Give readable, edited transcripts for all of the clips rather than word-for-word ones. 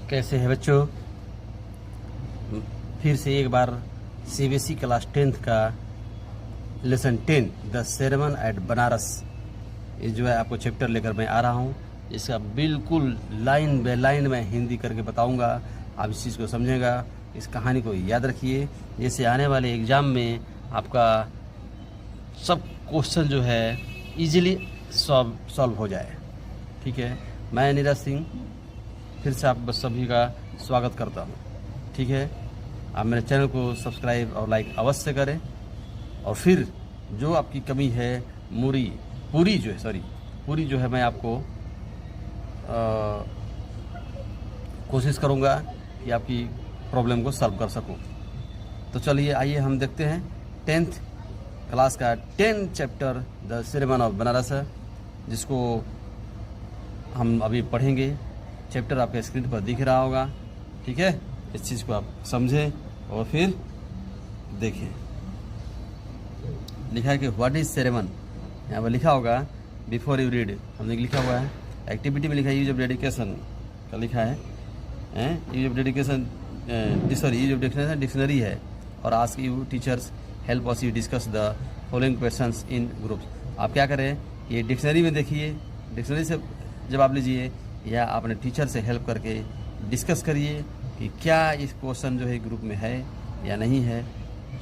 कैसे हैं बच्चों? फिर से एक बार सीबीएसई क्लास 10th का lesson 10 the sermon at Banaras, ये जो है आपको चैप्टर लेकर मैं आ रहा हूँ। इसका बिल्कुल लाइन बाय लाइन मैं हिंदी करके बताऊँगा, आप इस चीज़ को समझेगा। इस कहानी को याद रखिए, जैसे आने वाले एग्ज़ाम में आपका सब क्वेश्चन जो है इजीली सॉल्व हो जाए। ठीक है, मैं नीरज सिंह फिर से आप बस सभी का स्वागत करता हूँ। ठीक है, आप मेरे चैनल को सब्सक्राइब और लाइक अवश्य करें, और फिर जो आपकी कमी है पूरी जो है मैं आपको कोशिश करूँगा कि आपकी प्रॉब्लम को सॉल्व कर सकूँ। तो चलिए आइए हम देखते हैं 10th क्लास का 10 chapter the sermon of Banaras, जिसको हम अभी पढ़ेंगे। चैप्टर आपके स्क्रीन पर दिख रहा होगा। ठीक है, इस चीज़ को आप समझें और फिर देखें। लिखा है कि व्हाट इज सेरेमन, यहाँ पर लिखा होगा बिफोर यू रीड, हमने लिखा हुआ है। एक्टिविटी में लिखा है यूज ऑफ डेडिकेशन का लिखा है use of dedication use of dedication dictionary है, और ask you teachers help us you discuss the following questions in groups. आप क्या करें, ये डिक्शनरी में देखिए, डिक्शनरी से जवाब लीजिए या अपने टीचर से हेल्प करके डिस्कस करिए कि क्या इस क्वेश्चन जो है ग्रुप में है या नहीं है।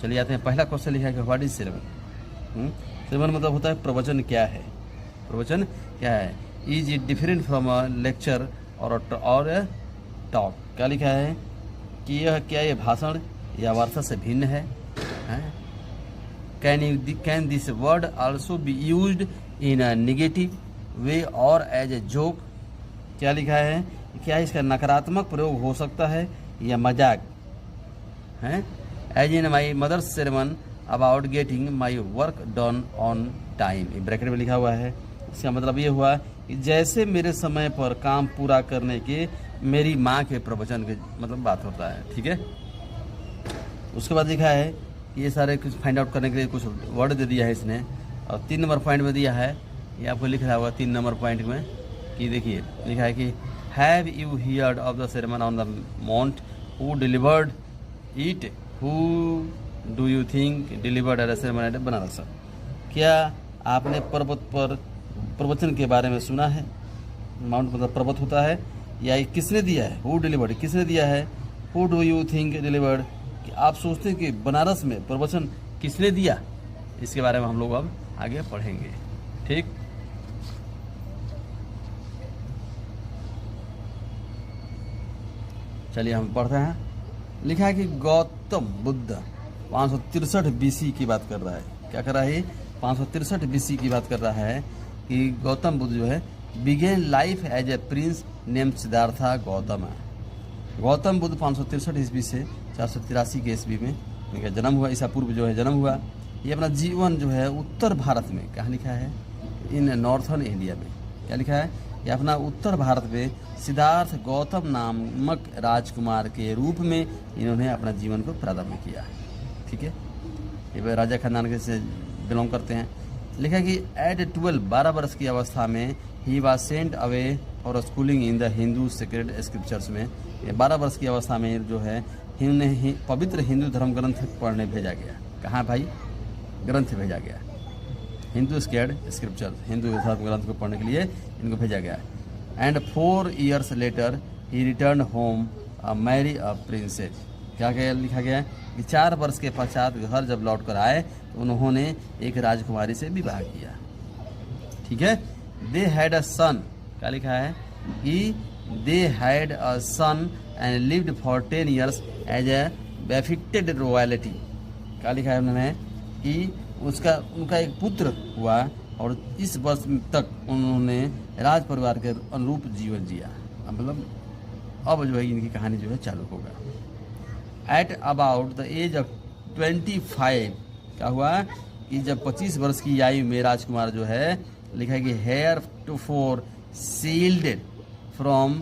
चलिए आते हैं। पहला क्वेश्चन लिखा है कि व्हाट इज सेरेमन। सेरेमन मतलब होता है प्रवचन क्या है। प्रवचन क्या है? Is it different from a lecture और टॉक। क्या लिखा है कि यह क्या ये भाषण या वार्ता से भिन्न है? Can this word also be used in a negative way और एज ए जोक। क्या लिखा है, क्या इसका नकारात्मक प्रयोग हो सकता है या मजाक है? As in my mother's sermon about getting my work done on time, bracket में लिखा हुआ है। इसका मतलब ये हुआ कि जैसे मेरे समय पर काम पूरा करने के मेरी माँ के प्रवचन के मतलब बात होता है। ठीक है, उसके बाद लिखा है कि ये सारे कुछ फाइंड आउट करने के लिए कुछ वर्ड दे दिया है इसने, और 3 नंबर पॉइंट में दिया है। ये आपको लिख रहा होगा 3 नंबर पॉइंट में कि देखिए लिखा है कि have you heard of the sermon on the mount, who delivered it, who do you think delivered at sermon at Banaras. क्या आपने पर्वत पर प्रवचन के बारे में सुना है? माउंट मतलब पर्वत होता है। या ये किसने दिया है? हु डिलीवर्ड, किसने दिया है? Who do you think delivered, कि आप सोचते हैं कि बनारस में प्रवचन किसने दिया? इसके बारे में हम लोग अब आगे पढ़ेंगे। ठीक, चलिए हम पढ़ते हैं। लिखा है कि गौतम बुद्ध 563 बीसी की बात कर रहा है। क्या कर रहा है? 563 बीसी की बात कर रहा है कि गौतम बुद्ध जो है began life as a prince name Siddhartha Gautam. Gautam Buddha 563 ईस्वी से 483 के ईस्वी में इनका जन्म हुआ, ईसा पूर्व जो है जन्म हुआ। ये अपना जीवन जो है उत्तर भारत में, कहाँ लिखा है? इन नॉर्थर्न इंडिया में। क्या लिखा है? ये अपना उत्तर भारत में सिद्धार्थ गौतम नामक राजकुमार के रूप में इन्होंने अपना जीवन को प्रारंभ किया। ठीक है, ये राजा खानदान के से बिलोंग करते हैं। लिखा कि एट 12 वर्ष की अवस्था में he was sent away for schooling in the Hindu sacred scriptures में। 12 वर्ष की अवस्था में जो है पवित्र हिंदू धर्म ग्रंथ पढ़ने भेजा गया। कहाँ भाई? ग्रंथ भेजा गया, हिंदू स्क्रिप्चर, हिंदू धर्म ग्रंथ को पढ़ने के लिए इनको भेजा गया। And 4 years later he return home marry a princess. क्या क्या लिखा गया है कि 4 वर्ष के पश्चात घर जब लौट कर आए तो उन्होंने एक राजकुमारी से विवाह किया। ठीक है, दे हैड अ सन। क्या लिखा है कि they had a son and lived for 10 years as a befitted royalty. क्या लिखा है उन्होंने कि उनका एक पुत्र हुआ और इस वर्ष तक उन्होंने राज परिवार के अनुरूप जीवन जिया। मतलब अब जो है इनकी कहानी जो है चालू होगा। At about the age of 25, क्या हुआ कि जब 25 वर्ष की आयु में राजकुमार जो है, लिखा है कि heretofore sealed from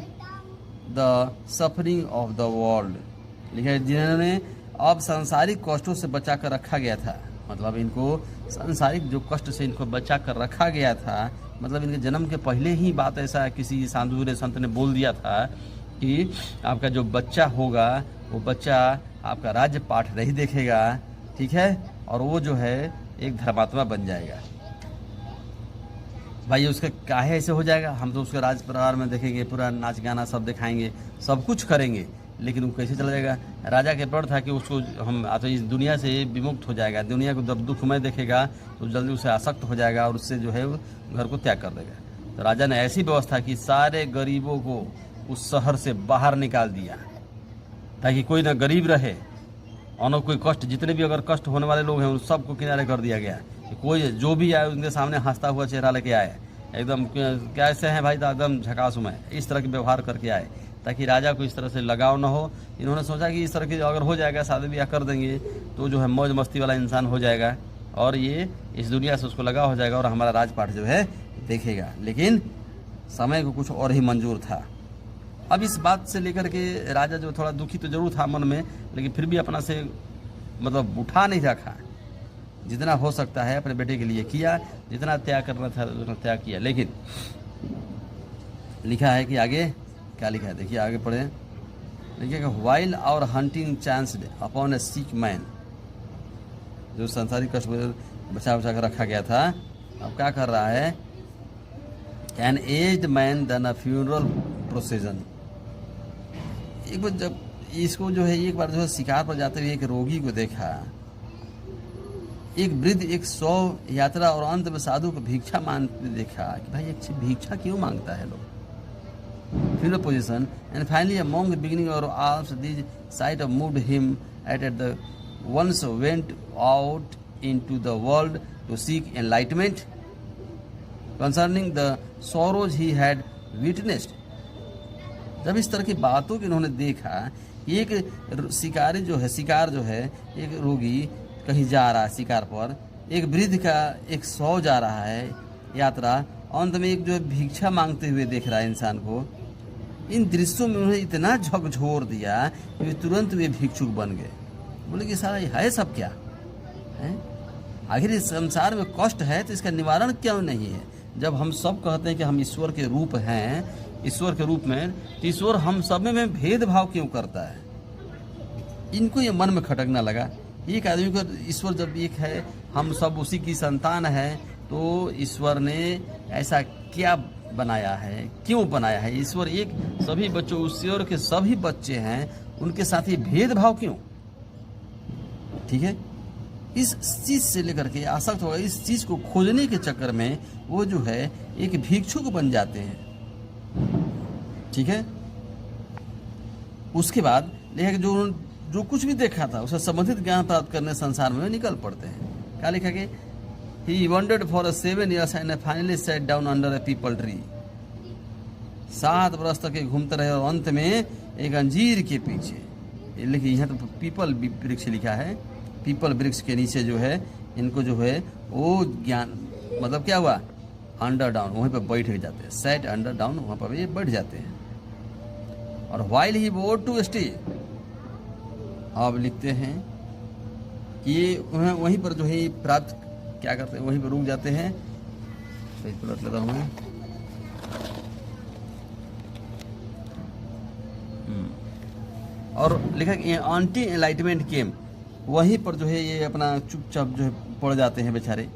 the suffering of the world. लिखा है जिन्होंने अब सांसारिक कष्टों से बचा कर रखा गया था। मतलब इनको सांसारिक जो कष्ट से इनको बचा कर रखा गया था, मतलब इनके जन्म के पहले ही बात ऐसा किसी साधु ने संत ने बोल दिया था कि आपका जो बच्चा होगा वो बच्चा आपका राज्य पाठ नहीं देखेगा, ठीक है, और वो जो है एक धर्मात्मा बन जाएगा। भाई उसका काहे ऐसे हो जाएगा? हम तो उसके राज परिवार में देखेंगे, पूरा नाच गाना सब दिखाएंगे, सब कुछ करेंगे, लेकिन वो कैसे चला जाएगा? राजा के प्रण था कि उसको हम तो इस दुनिया से विमुक्त हो जाएगा, दुनिया को जब दुखमय देखेगा तो जल्दी उसे आसक्त हो जाएगा और उससे जो है वो घर को त्याग कर देगा। तो राजा ने ऐसी व्यवस्था की, सारे गरीबों को उस शहर से बाहर निकाल दिया ताकि कोई ना गरीब रहे और न कोई कष्ट, जितने भी अगर कष्ट होने वाले लोग हैं उन सबको किनारे कर दिया गया। कोई जो भी आए उनके सामने हंसता हुआ चेहरा लेके आए, एकदम कैसे हैं भाई, तो एकदम झकासुम है, इस तरह के व्यवहार करके आए ताकि राजा को इस तरह से लगाव न हो। इन्होंने सोचा कि इस तरह की अगर हो जाएगा, शादी ब्याह कर देंगे तो जो है मौज मस्ती वाला इंसान हो जाएगा और ये इस दुनिया से उसको लगाव हो जाएगा और हमारा राजपाट जो है देखेगा। लेकिन समय को कुछ और ही मंजूर था। अब इस बात से लेकर के राजा जो थोड़ा दुखी तो जरूर था मन में, लेकिन फिर भी अपना से मतलब उठा नहीं रखा, जितना हो सकता है अपने बेटे के लिए किया, जितना त्याग करना था उतना त्याग किया। लेकिन लिखा है कि आगे क्या लिखा है, देखिए आगे पढ़े, देखिए वाइल और हंटिंग चांस्ड अपॉन ए सिक मैन, जो संसारिक कष्ट बचा बचा कर रखा गया था, अब क्या कर रहा है, an aged man then a funeral procession. एक बार जब इसको जो है एक बार जो है शिकार पर जाते हुए एक रोगी को देखा, एक वृद्ध एक 100 यात्रा और अंत में साधु को भिक्षा मांगते देखा कि भाई एक भिक्षा क्यों मांगता है लोग, funeral position, and finally a monk beginning or after this sight of moved him at the once went out into the world to seek enlightenment concerning the sorrows he had witnessed। जब इस तरह की बातों को इन्होंने देखा, एक शिकारी जो है, शिकार जो है, एक रोगी कहीं जा रहा है शिकार पर, एक वृद्ध का एक 100 जा रहा है यात्रा, अंत में एक जो है भिक्षा मांगते हुए देख रहा है इंसान को। इन दृश्यों में उन्हें इतना झकझोर दिया कि तुरंत वे भिक्षुक बन गए। बोले कि सारा ये है सब क्या है? आखिर इस संसार में कष्ट है तो इसका निवारण क्यों नहीं है? जब हम सब कहते हैं कि हम ईश्वर के रूप हैं, ईश्वर के रूप में, तो ईश्वर हम सब में भेदभाव क्यों करता है? इनको ये मन में खटकना लगा। एक आदमी को ईश्वर जब एक है, हम सब उसी की संतान है, तो ईश्वर ने ऐसा क्या बनाया है, क्यों बनाया है? ईश्वर एक, सभी बच्चों, ईश्वर के सभी बच्चे हैं, उनके साथ ही भेदभाव क्यों? ठीक है, इस चीज से लेकर के आसक्त होगा, इस चीज को खोजने के चक्कर में वो जो है एक भिक्षुक बन जाते हैं। ठीक है, उसके बाद लेकिन जो कुछ भी देखा था उसे संबंधित ज्ञान प्राप्त करने संसार में निकल पड़ते हैं। क्या लिखा कि he wandered for 7 years and finally sat down under a peepal tree। 7 वर्ष तक घूमते रहे और अंत में एक अंजीर के पीछे, लेकिन यहाँ तो पीपल वृक्ष लिखा है, पीपल वृक्ष के नीचे जो है इनको जो है वो ज्ञान, मतलब क्या हुआ, अंडर डाउन, वहीं पर बैठ जाते हैं, सेट अंडर डाउन, वहाँ पर ये बैठ जाते हैं। और while he vowed to stay, अब लिखते हैं कि वहीं पर जो है प्राप्त क्या करते हैं, वहीं पर रुक जाते हैं। पेज पलट लेता हूँ। और लिखा कि एंटी एनलाइटमेंट केम, वहीं पर जो है ये अपना चुपचाप जो है पड़ जाते हैं बेचारे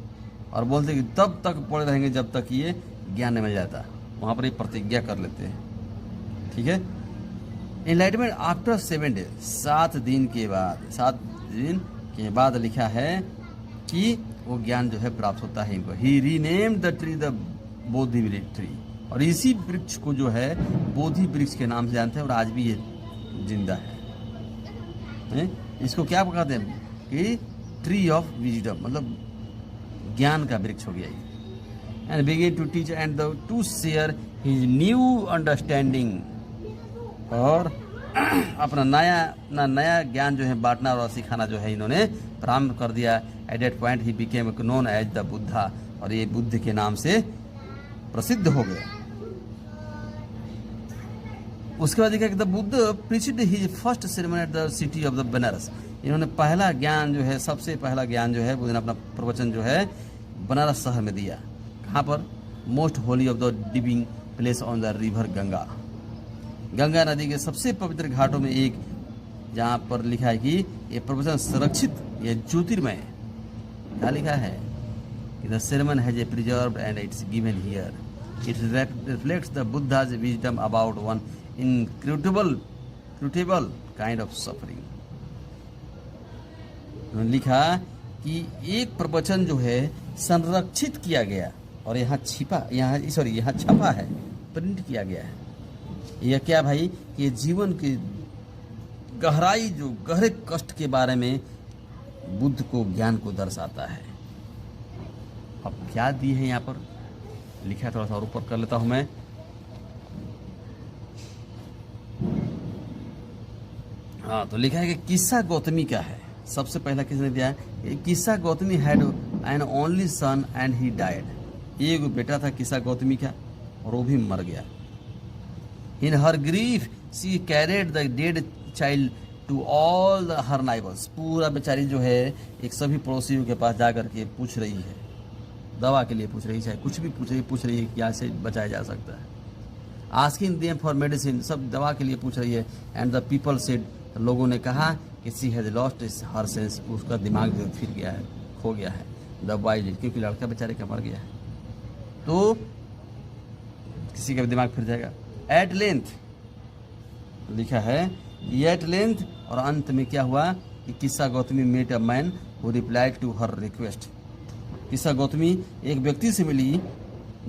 और बोलते हैं कि तब तक पड़े रहेंगे जब तक ये ज्ञान नहीं मिल जाता। वहाँ पर ये प्रतिज्ञा कर लेते हैं। ठीक है, एनलाइटमेंट आफ्टर 7 डेज, 7 दिन के बाद, 7 दिन के बाद लिखा है कि वो ज्ञान जो है प्राप्त होता है इनको। He renamed the tree the Bodhi tree, और इसी वृक्ष को जो है बोधि वृक्ष के नाम से जानते हैं और आज भी ये जिंदा है। इसको क्या कहते हैं कि ट्री ऑफ विजडम, मतलब ज्ञान का वृक्ष हो गया ये। And begin to teach and to share his new understanding, और अपना नया ज्ञान जो है बांटना और सिखाना जो है इन्होंने प्रारंभ कर दिया। At that point he became known as the Buddha, और ये बुद्ध के नाम से प्रसिद्ध हो गया। उसके बाद देखा कि the Buddha preached his first ceremony at the city of the Banaras. इन्होंने पहला ज्ञान जो है, सबसे पहला ज्ञान जो है बुद्ध ने अपना प्रवचन जो है बनारस शहर में दिया। कहाँ पर? Most holy of the diving place on the river Ganga. Ganga नदी के सबसे पवित्र घाटों में एक, जहाँ पर लिखा है कि ये प्रवचन सुरक्षित, ये ज्योतिर्मय। क्या लिखा है कि the sermon has a preserved and it's given here, it reflects the Buddha's wisdom about one incredible kind of suffering. उन्होंने लिखा कि एक प्रवचन जो है संरक्षित किया गया और यहाँ छपा है, प्रिंट किया गया है। यह क्या भाई, ये जीवन की गहराई, जो गहरे कष्ट के बारे में बुद्ध को ज्ञान को दर्शाता है। अब क्या दी है यहाँ पर लिखा है, थोड़ा सा और ऊपर कर लेता हूं मैं। हाँ, तो लिखा है कि किस्सा गौतमी का है। सबसे पहला किसने दिया है, किस्सा Gautami had an only son and he died. एक बेटा था किस्सा गौतमी का और वो भी मर गया। In her grief she carried the dead child to all her neighbours. पूरा बेचारी जो है एक सभी पड़ोसियों के पास जाकर के पूछ रही है, दवा के लिए पूछ रही है, चाहे कुछ भी पूछ रही है कि यहाँ से बचाया जा सकता है। आस्किंग देम फॉर मेडिसिन, सब दवा के लिए पूछ रही है। एंड द पीपल सेड, लोगों ने कहा कि सी हैज लॉस्ट हर सेंस, उसका दिमाग जो फिर गया है, खो गया है। द बॉय, क्योंकि लड़का बेचारे का मर गया है तो किसी का दिमाग फिर जाएगा। एट लेंथ लिखा है, एट लेंथ, और अंत में क्या हुआ कि Kisa Gotami met a man who replied to her request. Kisa Gotami एक व्यक्ति से मिली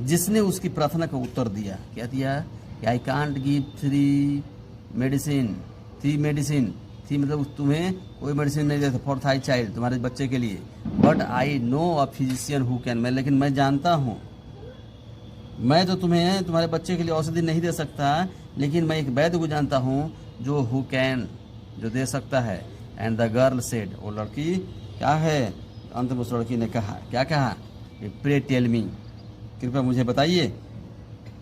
जिसने उसकी प्रार्थना का उत्तर दिया। क्या दिया कि I can't give three medicine, मतलब तुम्हें कोई मेडिसिन नहीं देता फॉर थाई चाइल्ड, तुम्हारे बच्चे के लिए। But I know a physician who can, लेकिन मैं जानता हूँ, मैं तो तुम्हें तुम्हारे बच्चे के लिए औषधि नहीं दे सकता, लेकिन मैं एक वैद्य को जानता हूँ जो हु कैन, जो दे सकता है। एंड द गर्ल सेड, वो लड़की क्या है, अंत में उस लड़की ने कहा, क्या कहा, प्रे टेल मी, कृपया मुझे बताइए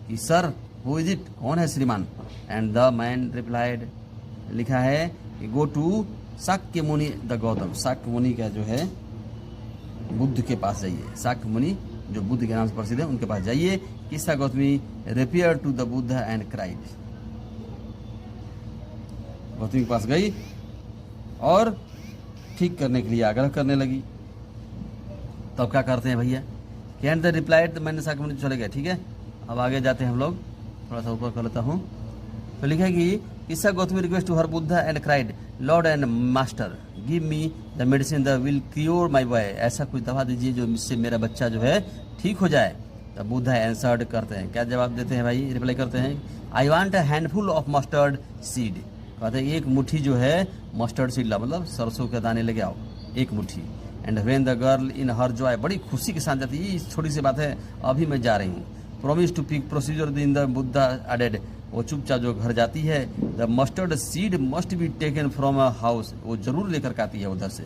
कि सर हु इज इट, कौन है श्रीमान। एंड द मैन रिप्लाइड, लिखा है कि गो टू शाक्य मुनि द गौतम। शाक्य मुनि का जो है बुद्ध के पास जाइए, शाक्य मुनि जो बुद्ध के नाम से प्रसिद्ध है उनके पास जाइए। Kisa Gotami repaired to the Buddha and cried, Gotami के पास गई और ठीक करने के लिए आग्रह करने लगी। तब क्या करते हैं भैया, कैन द रिप्लाइड, मैंने शाक्य मुनि चले गए, ठीक है। अब आगे जाते हैं हम लोग, थोड़ा सा ऊपर कर लेता हूँ। तो लिखा है कि Kisa Gotami request to her Buddha and cried, lord and master give me the medicine the will cure my boy. ऐसा कोई दवा दीजिए जो जिससे मेरा बच्चा जो है ठीक हो जाए। तब बुद्ध आंसर्ड करते हैं, क्या जवाब देते हैं भाई, रिप्लाई करते हैं, I want a handful of mustard seed. कहते हैं एक मुट्ठी जो है मस्टर्ड सीड ला, मतलब सरसों के दाने लेके आओ, एक मुट्ठी। And when the girl in her Joy, बड़ी खुशी के साथ जाती है, ये छोटी सी बात है, अभी मैं जा रही हूँ। Promise to pick procedure in the Buddha added, वो चुपचाप जो घर जाती है। The mustard seed must be taken from a house, वो जरूर लेकर के आती है उधर से।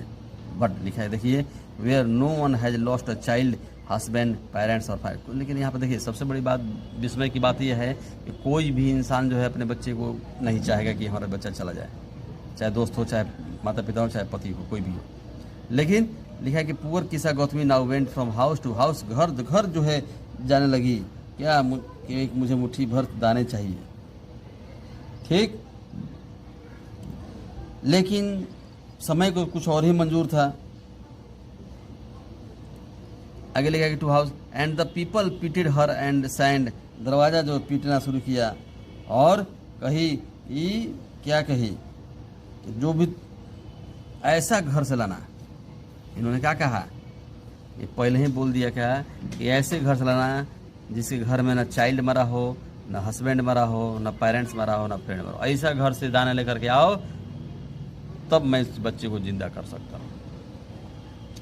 बट लिखा है देखिए, where no one has lost a child, husband, parents और फाइव। लेकिन यहाँ पर देखिए सबसे बड़ी बात, विस्मय की बात यह है कि कोई भी इंसान जो है अपने बच्चे को नहीं चाहेगा कि हमारा बच्चा चला जाए, चाहे दोस्त हो, चाहे माता पिता हो, चाहे पति हो, कोई भी हो। लेकिन लिखा है कि poor Kisa Gotami now went from house to house, घर जो है जाने लगी, क्या कि मुझे मुट्ठी भर दाने चाहिए, ठीक। लेकिन समय को कुछ और ही मंजूर था। आगे लिखा कि to house and the people pitied her and said, दरवाज़ा जो पीटना शुरू किया और कही क्या कही, जो भी ऐसा घर से लाना। इन्होंने क्या कहा, ये पहले ही बोल दिया क्या कि ऐसे घर से लाना जिसके घर में ना चाइल्ड मरा हो, ना हस्बैंड मरा हो, ना पेरेंट्स मरा हो, ना फ्रेंड मरा हो, ऐसा घर से दाना लेकर के आओ, तब मैं इस बच्चे को जिंदा कर सकता हूँ।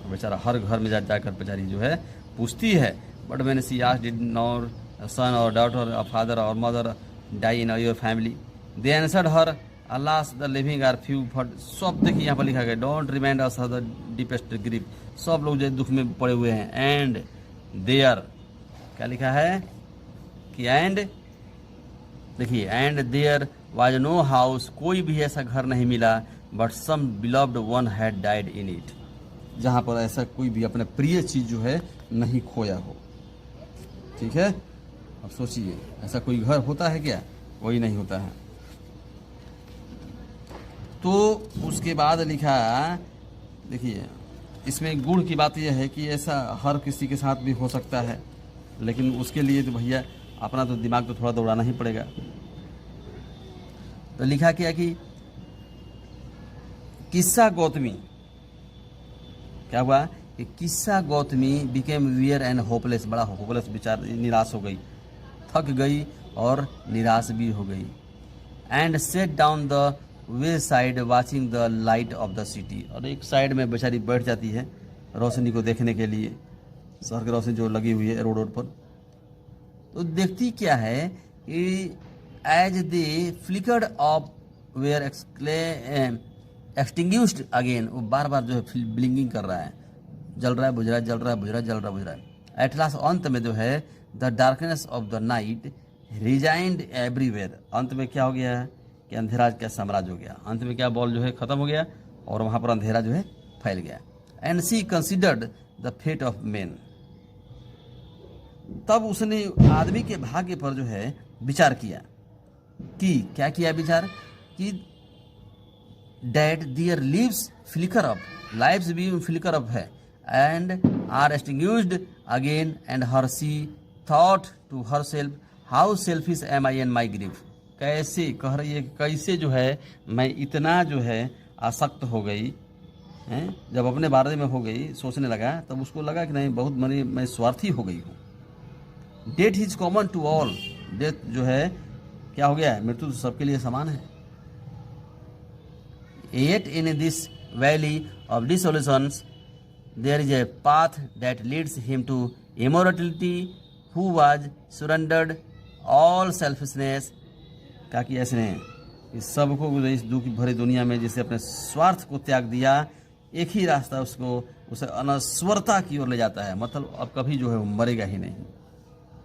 बेचारा हर घर में जाकर बेचारी जो है पूछती है, बट मैंने she asked did nor son or daughter or father or mother die in your family, they answered her alas the living are few for. सब देखिए यहाँ पर लिखा गया, don't remind us of the deepest grief, सब लोग जो दुख में पड़े हुए हैं। एंड देयर, क्या लिखा है कि एंड देखिए, and there was no house, कोई भी ऐसा घर नहीं मिला, but some beloved one had died in it, जहाँ पर ऐसा कोई भी अपना प्रिय चीज़ जो है नहीं खोया हो, ठीक है। अब सोचिए ऐसा कोई घर होता है क्या, कोई नहीं होता है। तो उसके बाद लिखा, देखिए इसमें गुण की बात यह है कि ऐसा हर किसी के साथ भी हो सकता है, लेकिन उसके लिए तो भैया अपना तो दिमाग तो थोड़ा दौड़ाना ही पड़ेगा। तो लिखा क्या कि किस्सा गौतमी, क्या हुआ कि Kisa Gautami became wear and hopeless, बड़ा होपलेस, बेचार निराश हो गई, थक गई और निराश भी हो गई। And set down the way side watching the light of the city, और एक साइड में बेचारी बैठ जाती है रोशनी को देखने के लिए, शहर की रोशनी जो लगी हुई है रोड पर। तो देखती क्या है कि as they flickered off were extinguished again, वो बार बार जो है ब्लिंकिंग कर रहा है, जल रहा है बुझ रहा है, जल रहा है बुझ रहा है, जल रहा है बुझ रहा है। एट लास्ट अंत में जो है the darkness of the night resigned everywhere, अंत में क्या हो गया है कि अंधेरा का साम्राज्य हो गया, अंत में क्या बॉल जो है खत्म हो गया और वहाँ पर अंधेरा जो है फैल गया। And she considered the fate of man, तब उसने आदमी के भाग्य पर जो है विचार किया कि क्या किया विचार कि that there lives flicker up, lives भी फ्लिकर अप है, and are extinguished again, and her she thought to herself how selfish am I in my grief, कैसे कह रही है कैसे जो है मैं इतना जो है आसक्त हो गई हैं, जब अपने बारे में हो गई सोचने लगा तब उसको लगा कि नहीं बहुत मैं स्वार्थी हो गई हूँ। Death is common to all, death जो है क्या हो गया है, मृत्यु तो सबके लिए समान है। Yet in this valley of dissolutions there is a path that leads him to immortality who was surrendered all selfishness, क्या किया इसने इस सबको इस दुख भरी दुनिया में जिसे अपने स्वार्थ को त्याग दिया, एक ही रास्ता उसको उसे अनश्वरता की ओर ले जाता है, मतलब अब कभी जो है वो मरेगा ही नहीं।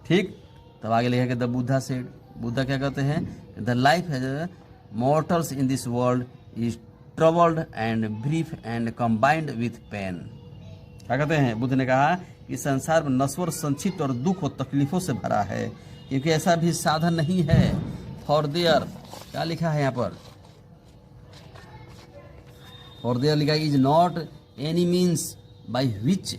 ठीक, तब आगे लिखा कि द बुद्धा सेड, बुद्धा क्या कहते हैं, the life has mortals in this world is troubled and brief and combined with pain, क्या कहते हैं बुद्ध ने कहा कि संसार में नश्वर, संक्षिप्त और दुख और तकलीफों से भरा है, क्योंकि ऐसा भी साधन नहीं है फॉर देयर, क्या लिखा है यहाँ पर, फॉर देयर लिखा is not any means by which,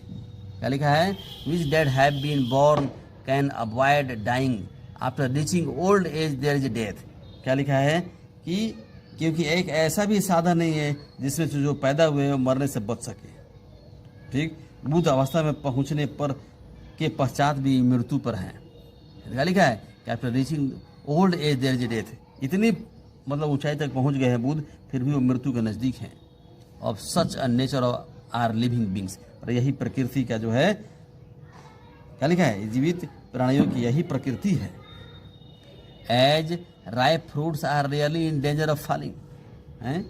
क्या लिखा है, which dead have been born can avoid dying after reaching old age there is death, क्या लिखा है कि क्योंकि एक ऐसा भी साधन नहीं है जिसमें से जो पैदा हुए वो मरने से बच सके। ठीक, बुद्ध अवस्था में पहुंचने पर के पश्चात भी मृत्यु पर हैं, क्या लिखा है कि after reaching old age there is death, इतनी मतलब ऊंचाई तक पहुंच गए हैं बुद्ध, फिर भी वो मृत्यु के नज़दीक हैं। Of such a nature of are living beings, और यही प्रकृति का जो है, क्या लिखा है, जीवित प्राणियों की यही प्रकृति है। As ripe fruits are really in danger of falling, हैं,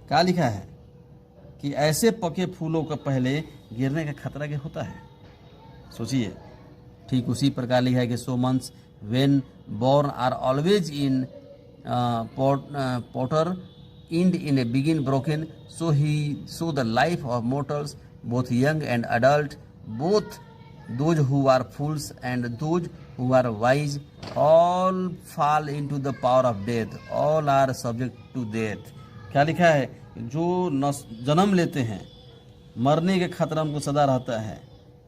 क्या लिखा है कि ऐसे पके फूलों का पहले गिरने का खतरा क्या होता है, सोचिए। ठीक उसी प्रकार लिखा है कि so months when born are always in potter end in a begin broken, so the life of mortals both young and adult, both those who are fools and those who are wise, all fall into the power of death, all are subject to death, क्या लिखा है, जो जन्म लेते हैं मरने के खतरा उनको सदा रहता है,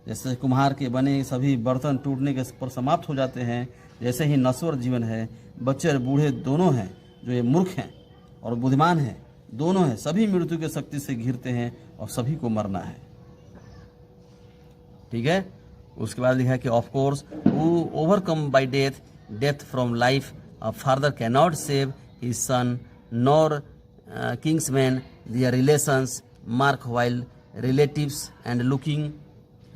जैसे कुम्हार के बने सभी बर्तन टूटने के पर समाप्त हो जाते हैं, जैसे ही नश्वर जीवन है, बच्चे और बूढ़े दोनों हैं, जो ये मूर्ख हैं और बुद्धिमान हैं दोनों हैं, सभी मृत्यु के शक्ति से घिरते हैं और सभी को मरना है। ठीक है, उसके बाद लिखा है कि of course who overcome by death, death from life, a father can not save his son nor kinsmen their relations mark while relatives and looking,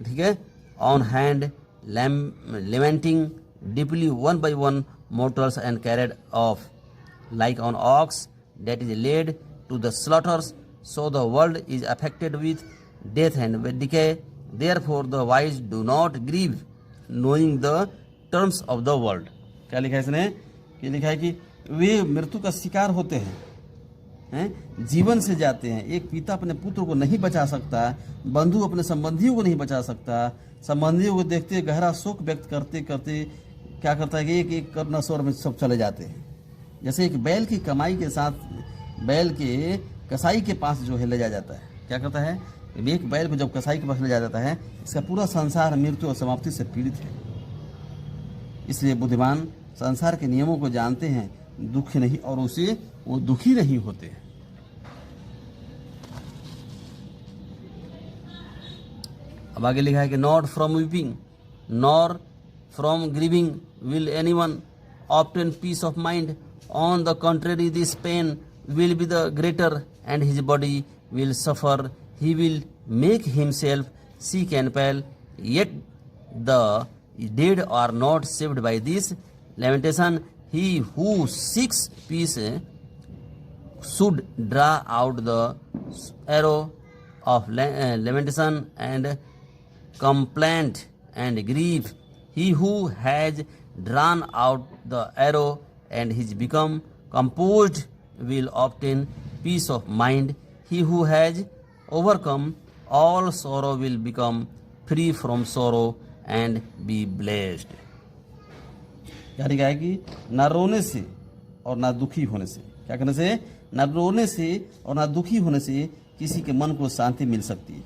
ठीक है, on hand lamenting deeply one by one mortals and carried off like an ox that is led to the slaughters, so the world is affected with death and with decay. Therefore the wise do not grieve knowing the terms of the world. क्या लिखा है इसने, ये लिखा है कि वे मृत्यु का शिकार होते हैं, जीवन से जाते हैं। एक पिता अपने पुत्र को नहीं बचा सकता, बंधु अपने संबंधियों को नहीं बचा सकता, संबंधियों को देखते गहरा शोक व्यक्त करते करते क्या करता है कि एक एक करना स्वर में सब चले जाते हैं। जैसे एक बैल की कमाई के साथ बैल के कसाई के पास जो है ले जाया जाता है। क्या करता है, एक बैल को जब कसाई के पास ले जाया जाता है, इसका पूरा संसार मृत्यु और समाप्ति से पीड़ित है। इसलिए बुद्धिमान संसार के नियमों को जानते हैं, दुख नहीं, और उसे वो दुखी नहीं होते। अब आगे लिखा है कि not from weeping nor from grieving will anyone obtain peace of mind, on the contrary this pain will be the greater and his body will suffer. He will make himself sick and pale, yet the dead are not saved by this lamentation. He who seeks peace should draw out the arrow of lamentation and complaint and grief. He who has drawn out the arrow and is become composed will obtain peace of mind. He who has overcome all sorrow will become free from sorrow and be blessed. क्या लिखा है कि ना रोने से और ना दुखी होने से, क्या करने से, ना रोने से और ना दुखी होने से किसी के मन को शांति मिल सकती है।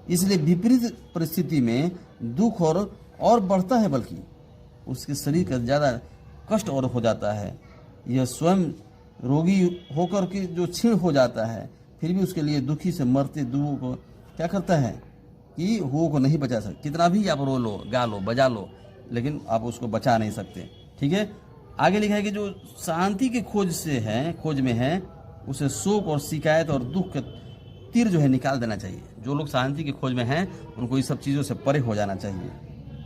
इसलिए विपरीत परिस्थिति में दुख और बढ़ता है, बल्कि उसके शरीर का ज़्यादा कष्ट और हो जाता है। यह स्वयं रोगी होकर के जो क्षीण हो जाता है, फिर भी उसके लिए दुखी से मरते दुओं को क्या करता है कि हुओं को नहीं बचा सकते। कितना भी आप रो लो, गा लो, बजा लो, लेकिन आप उसको बचा नहीं सकते। ठीक है, आगे लिखा है कि जो शांति के खोज में है, उसे शोक और शिकायत और दुख के तीर जो है निकाल देना चाहिए। जो लोग शांति की खोज में हैं, उनको ये सब चीज़ों से परे हो जाना चाहिए।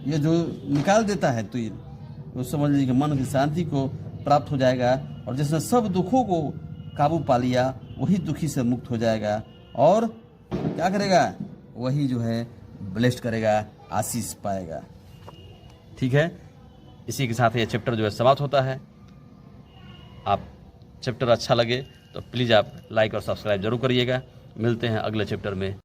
ये जो निकाल देता है तीर, तो समझ लीजिए कि मन की शांति को प्राप्त हो जाएगा, और जिसने सब दुखों को काबू पा लिया वही दुखी से मुक्त हो जाएगा, और क्या करेगा, वही जो है ब्लेस्ड करेगा, आशीष पाएगा। ठीक है, इसी के साथ ये चैप्टर जो है समाप्त होता है। आप चैप्टर अच्छा लगे तो प्लीज़ आप लाइक और सब्सक्राइब जरूर करिएगा। मिलते हैं अगले चैप्टर में।